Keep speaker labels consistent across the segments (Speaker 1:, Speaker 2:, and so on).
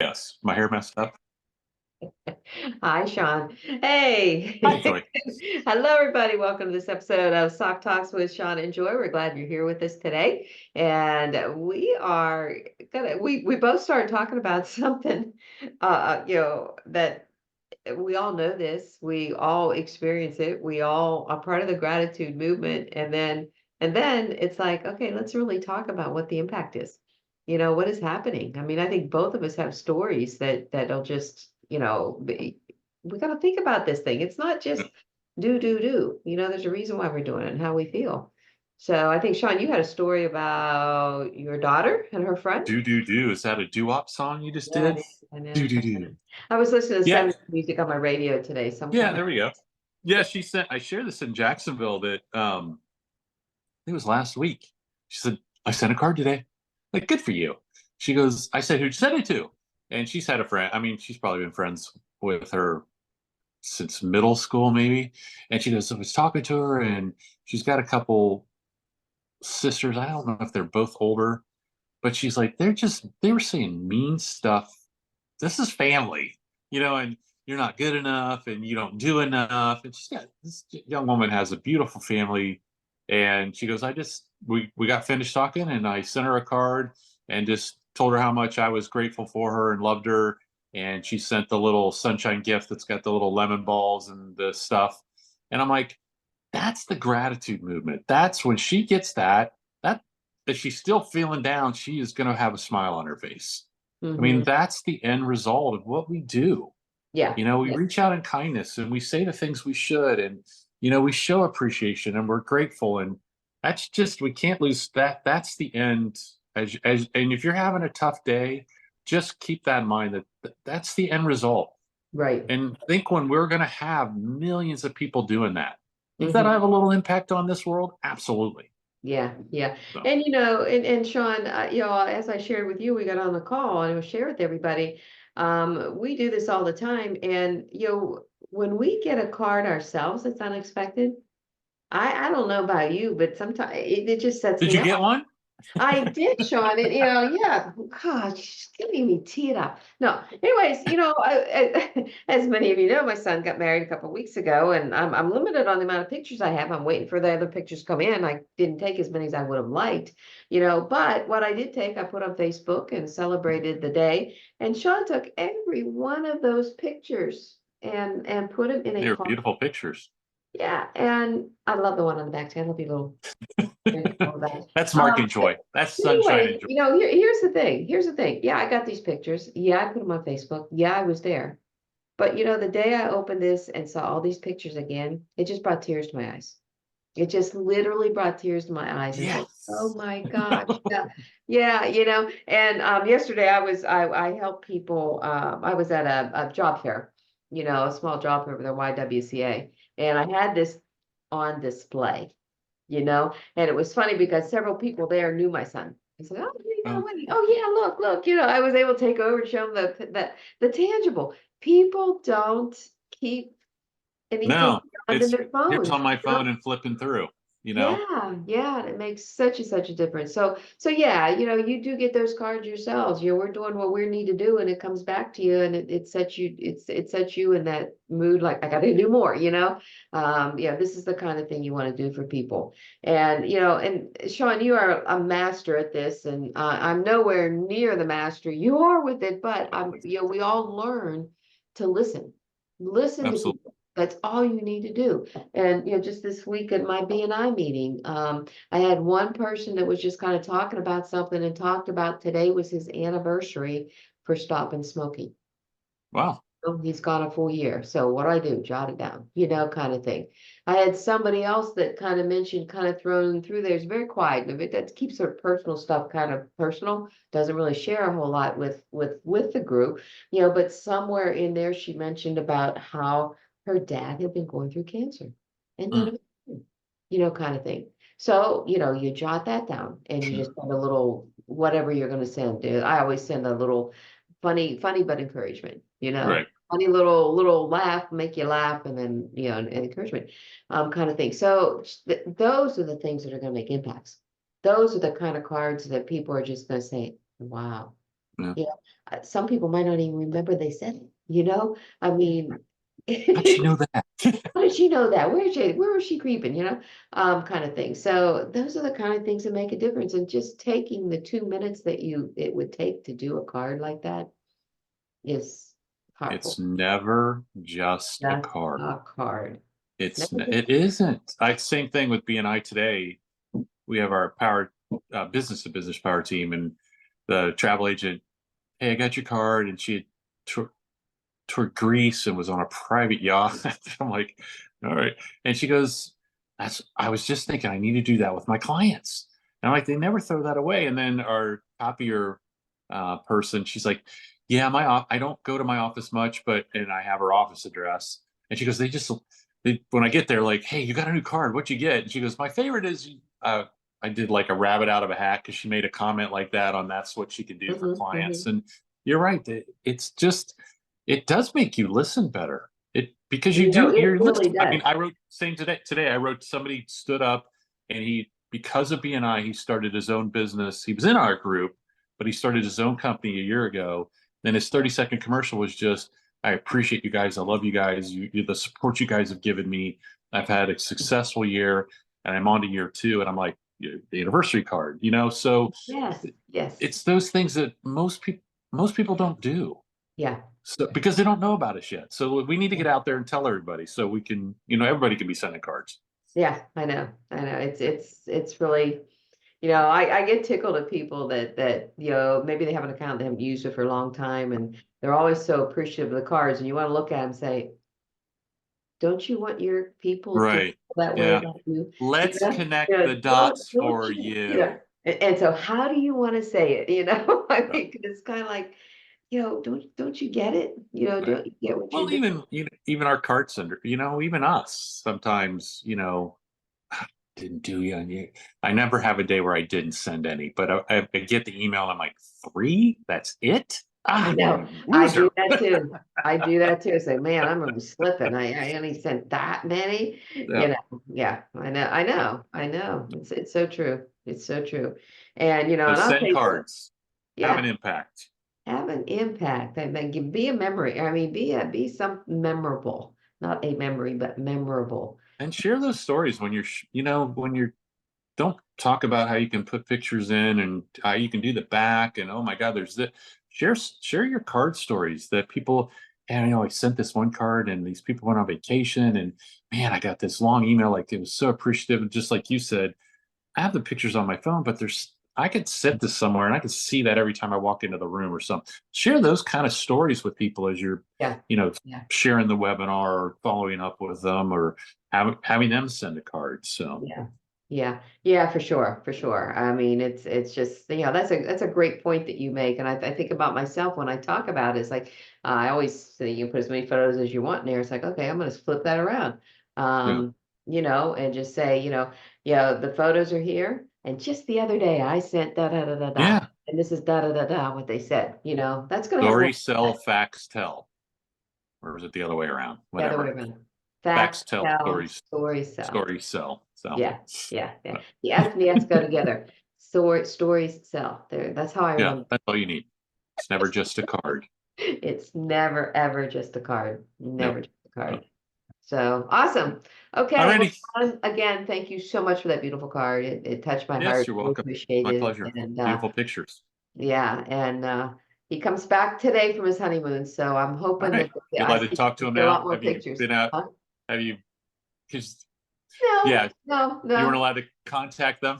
Speaker 1: Yes, my hair messed up.
Speaker 2: Hi, Sean. Hey.
Speaker 1: Hi, Joy.
Speaker 2: Hello, everybody. Welcome to this episode of Sock Talks with Sean and Joy. We're glad you're here with us today. And we are we both started talking about something, that we all know this. We all experience it. We all are part of the gratitude movement. And then it's like, okay, let's really talk about what the impact is. What is happening? I mean, I think both of us have stories that'll just, we got to think about this thing. It's not just do. There's a reason why we're doing it and how we feel. So I think, Sean, you had a story about your daughter and her friend.
Speaker 1: Do. Is that a doo-wop song you just
Speaker 2: Yeah, it
Speaker 1: did?
Speaker 2: is. I know.
Speaker 1: Do.
Speaker 2: I was listening to
Speaker 1: Yeah,
Speaker 2: 70s music on my radio today, so I'm
Speaker 1: yeah,
Speaker 2: kind of,
Speaker 1: there we go. Yeah, she sent I shared this in Jacksonville that it was last week. She said, I sent a card today. Like, good for you. She goes, I said, who'd you send it to? And she's had a friend. I mean, she's probably been friends with her since middle school, maybe. And she goes, I was talking to her, and she's got a couple sisters. I don't know if they're both older, but she's like, they were saying mean stuff. This is family, and you're not good enough and you don't do enough. And she's got this young woman has a beautiful family. And she goes, we got finished talking and I sent her a card and just told her how much I was grateful for her and loved her. And she sent the little sunshine gift that's got the little lemon balls and the stuff. And I'm like, that's the gratitude movement. That's when she gets that if she's still feeling down, she is going to have a smile on her face. I mean,
Speaker 2: hmm
Speaker 1: that's the end result of what we do.
Speaker 2: yeah,
Speaker 1: We
Speaker 2: yeah,
Speaker 1: reach out in kindness and we say the things we should, and we show appreciation and we're grateful. And that's just we can't lose that. That's the end. And if you're having a tough day, just keep that in mind that's the end result.
Speaker 2: right.
Speaker 1: And think when we're going to have millions of people doing that. Does that
Speaker 2: hmm
Speaker 1: have a little impact on this world? Absolutely.
Speaker 2: Yeah, yeah.
Speaker 1: So,
Speaker 2: And Sean, as I shared with you, we got on the call and it was shared with everybody. We do this all the time. And, when we get a card ourselves that's unexpected, I don't know about you, but sometimes it just sets
Speaker 1: did
Speaker 2: me
Speaker 1: you
Speaker 2: off.
Speaker 1: get one?
Speaker 2: I did, Sean, and yeah, gosh, she's getting me teed up. No, anyways, as many of you know, my son got married a couple of weeks ago, and I'm limited on the amount of pictures I have. I'm waiting for the other pictures to come in. I didn't take as many as I would have liked, but what I did take, I put on Facebook and celebrated the day. And Sean took every one of those pictures and put them in a
Speaker 1: They're
Speaker 2: card.
Speaker 1: beautiful pictures.
Speaker 2: Yeah, and I love the one on the back too. I love your little.
Speaker 1: That's Mark
Speaker 2: Um,
Speaker 1: and Joy. That's sunshine
Speaker 2: Anyways,
Speaker 1: and joy.
Speaker 2: here's the thing. Here's the thing. Yeah, I got these pictures. Yeah, I put them on Facebook. Yeah, I was there. But the day I opened this and saw all these pictures again, it just brought tears to my eyes. It just literally brought tears to my eyes and said, "Oh
Speaker 1: Yes.
Speaker 2: my gosh, yeah, yeah." And yesterday I helped people. I was at a job fair, a small job fair with the YWCA, and I had this on display and it was funny because several people there knew my son. I said, "Oh, you got a
Speaker 1: Oh,
Speaker 2: wedding. Oh yeah, look." I was able to take over and show them the tangible. People don't keep anything
Speaker 1: no,
Speaker 2: under
Speaker 1: it's
Speaker 2: their
Speaker 1: here's
Speaker 2: phones.
Speaker 1: on my phone and flipping through, you know.
Speaker 2: Yeah, yeah, and it makes such a difference. So yeah, you do get those cards yourselves. We're doing what we need to do, and it comes back to you, and it sets you in that mood. Like I got to do more. Yeah, this is the kind of thing you want to do for people. And Sean, you are a master at this, and I'm nowhere near the master you are with it. But we all learn to listen to
Speaker 1: Absolutely.
Speaker 2: people. That's all you need to do. And just this week at my BNI meeting, I had one person that was just kind of talking about something and talked about today was his anniversary for stopping smoking.
Speaker 1: Wow.
Speaker 2: Oh, he's gone a full year. So what do I do? Jot it down, kind of thing. I had somebody else that kind of mentioned, kind of thrown through there. It's very quiet. But that keeps her personal stuff kind of personal. Doesn't really share a whole lot with the group, But somewhere in there, she mentioned about how her dad had been going through cancer, and none
Speaker 1: Mm.
Speaker 2: of it, kind of thing. So you jot that down, and you just send a little whatever you're going to send. I always send a little funny but encouragement.
Speaker 1: Right.
Speaker 2: Funny little laugh, make you laugh, and then and encouragement, kind of thing. So those are the things that are going to make impacts. Those are the kind of cards that people are just going to say, "Wow."
Speaker 1: Yeah.
Speaker 2: Some people might not even remember they said it, I mean.
Speaker 1: How'd you know that?
Speaker 2: How did she know that? Where was she creeping, kind of thing. So those are the kind of things that make a difference. And just taking the 2 minutes that it would take to do a card like that is
Speaker 1: It's
Speaker 2: powerful.
Speaker 1: never just a
Speaker 2: That's
Speaker 1: card.
Speaker 2: a card. It's
Speaker 1: It's
Speaker 2: never just
Speaker 1: it isn't. Same thing with BNI today. We have our power business to business power team, and the travel agent. Hey, I got your card, and she had toured Greece and was on a private yacht. I'm like, all right. And she goes, I was just thinking I need to do that with my clients. And I'm like, they never throw that away. And then our copier person, she's like, yeah, I don't go to my office much, and I have her office address. And she goes, when I get there, like, hey, you got a new card. What'd you get? And she goes, my favorite is, I did like a rabbit out of a hat because she made a comment like that on that's what she could do for clients. And you're right. It's just, it does make you listen better. Because
Speaker 2: it
Speaker 1: you're
Speaker 2: really
Speaker 1: listening. I
Speaker 2: does.
Speaker 1: mean, I wrote same today. I wrote somebody stood up and because of BNI, he started his own business. He was in our group, but he started his own company a year ago. Then his 30-second commercial was just, I appreciate you guys. I love you guys. The support you guys have given me. I've had a successful year and I'm on to year 2. And I'm like, the anniversary card, so
Speaker 2: Yes.
Speaker 1: it's those things that most people don't do.
Speaker 2: Yeah.
Speaker 1: So because they don't know about us yet. So we need to get out there and tell everybody so we can, everybody can be sending cards.
Speaker 2: Yeah, I know. It's really, I get tickled at people that, maybe they have an account, they haven't used it for a long time, and they're always so appreciative of the cards, and you want to look at them and say, don't you want your people to feel
Speaker 1: Right.
Speaker 2: that way
Speaker 1: Yeah.
Speaker 2: about you?
Speaker 1: Let's connect the dots
Speaker 2: Don't
Speaker 1: for
Speaker 2: you,
Speaker 1: you.
Speaker 2: and so how do you want to say it? I mean, 'cause it's kind of like, don't you get it?
Speaker 1: Right.
Speaker 2: Don't you get what you're
Speaker 1: Well,
Speaker 2: doing?
Speaker 1: even our card sender, even us sometimes, didn't do you. I never have a day where I didn't send any, but I get the email. I'm like, 3? That's it?
Speaker 2: I
Speaker 1: Ah,
Speaker 2: know.
Speaker 1: you
Speaker 2: I do
Speaker 1: loser.
Speaker 2: that too. I do that too. Say, man, I'm really slipping. I only sent that many.
Speaker 1: Yeah.
Speaker 2: Yeah, I know. I know. I know. It's so true. It's so true. And
Speaker 1: So
Speaker 2: and I'll tell
Speaker 1: send
Speaker 2: you what,
Speaker 1: cards. Have an
Speaker 2: yeah,
Speaker 1: impact.
Speaker 2: have an impact. I mean, be a memory. I mean, be something memorable. Not a memory, but memorable.
Speaker 1: And share those stories when when you're don't talk about how you can put pictures in and how you can do the back and oh my god there's the share your card stories that people, and I sent this one card and these people went on vacation and man I got this long email, like it was so appreciative, and just like you said, I have the pictures on my phone, but I could set this somewhere and I could see that every time I walk into the room or something. Share those kind of stories with people as you're
Speaker 2: Yeah.
Speaker 1: you know
Speaker 2: Yeah.
Speaker 1: sharing the webinar or following up with them or having them send a card. So
Speaker 2: Yeah. Yeah, for sure, for sure. I mean, it's just, that's a great point that you make. And I think about myself when I talk about it, it's like, I always say you can put as many photos as you want in there. It's like, okay, I'm going to flip that around.
Speaker 1: yeah.
Speaker 2: And just say, the photos are here. And just the other day I sent da da da da da.
Speaker 1: Yeah.
Speaker 2: And this is da da da da what they said, that's going to have more
Speaker 1: Story, sell, facts, tell. Or is it the other way around?
Speaker 2: the other way
Speaker 1: Whatever.
Speaker 2: around.
Speaker 1: Facts,
Speaker 2: Facts
Speaker 1: tell,
Speaker 2: tell,
Speaker 1: stories,
Speaker 2: stories sell.
Speaker 1: stories, sell. So,
Speaker 2: Yeah, yeah. The F and the S go together. Stories sell. There, that's how I
Speaker 1: yeah,
Speaker 2: remember.
Speaker 1: that's all you need. It's never just a card.
Speaker 2: It's never ever just a card.
Speaker 1: Yep.
Speaker 2: Never just a card. So awesome. Okay. Well,
Speaker 1: Alrighty.
Speaker 2: again, thank you so much for that beautiful card. It touched my
Speaker 1: Yes,
Speaker 2: heart.
Speaker 1: you're
Speaker 2: Really
Speaker 1: welcome.
Speaker 2: appreciate
Speaker 1: My
Speaker 2: it.
Speaker 1: pleasure.
Speaker 2: And
Speaker 1: Beautiful pictures.
Speaker 2: yeah, and he comes back today from his honeymoon. So I'm
Speaker 1: All
Speaker 2: hoping
Speaker 1: right.
Speaker 2: that
Speaker 1: You're
Speaker 2: I
Speaker 1: allowed to
Speaker 2: see
Speaker 1: talk to him
Speaker 2: a
Speaker 1: now.
Speaker 2: lot more
Speaker 1: Have you
Speaker 2: pictures.
Speaker 1: been out?
Speaker 2: Huh?
Speaker 1: Have you? Because,
Speaker 2: No,
Speaker 1: yeah,
Speaker 2: no,
Speaker 1: you weren't
Speaker 2: no.
Speaker 1: allowed to contact them.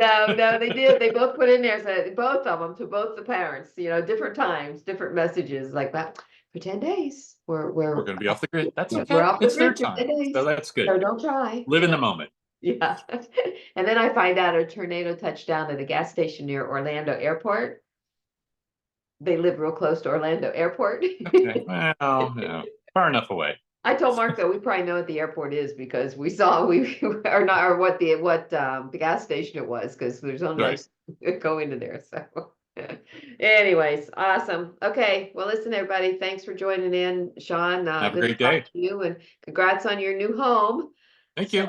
Speaker 2: No, they did. They both put in there, so both of them to both the parents, different times, different messages like that. For 10 days,
Speaker 1: We're going to be off the grid. That's
Speaker 2: we're
Speaker 1: okay.
Speaker 2: off the
Speaker 1: It's their
Speaker 2: grid for
Speaker 1: time.
Speaker 2: 10
Speaker 1: So
Speaker 2: days.
Speaker 1: that's good.
Speaker 2: So don't try.
Speaker 1: Live in the moment.
Speaker 2: Yeah. And then I find out a tornado touched down at a gas station near Orlando Airport. They live real close to Orlando Airport.
Speaker 1: Okay. Well, yeah. Far enough away.
Speaker 2: I told Mark that we probably know what the airport is because we saw we or not or what the gas station it was because there's only
Speaker 1: Right.
Speaker 2: go into there. So anyways, awesome. Okay. Well, listen, everybody, thanks for joining in. Sean,
Speaker 1: Have a
Speaker 2: good to
Speaker 1: great
Speaker 2: talk
Speaker 1: day.
Speaker 2: to you and congrats on your new home.
Speaker 1: Thank
Speaker 2: So
Speaker 1: you.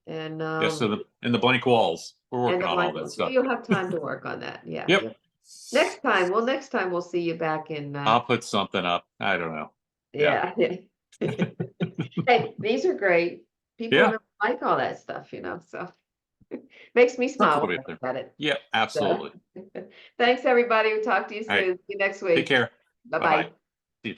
Speaker 2: and
Speaker 1: Yes, so and the blank walls. We're
Speaker 2: and
Speaker 1: working
Speaker 2: the
Speaker 1: on all
Speaker 2: blank
Speaker 1: that
Speaker 2: ones. Well,
Speaker 1: stuff.
Speaker 2: you'll have time to work on that. Yeah.
Speaker 1: Yep.
Speaker 2: Next time we'll see you back in.
Speaker 1: I'll put something up. I don't know.
Speaker 2: Yeah. Hey, these are great. People
Speaker 1: Yeah.
Speaker 2: don't like all that stuff, so makes me smile
Speaker 1: Something will
Speaker 2: when
Speaker 1: be up
Speaker 2: I
Speaker 1: there.
Speaker 2: look at it.
Speaker 1: Yeah,
Speaker 2: So,
Speaker 1: absolutely.
Speaker 2: thanks, everybody. We'll talk to you
Speaker 1: All right.
Speaker 2: soon. See you next
Speaker 1: Take
Speaker 2: week.
Speaker 1: care.
Speaker 2: Bye-bye.
Speaker 1: Bye-bye.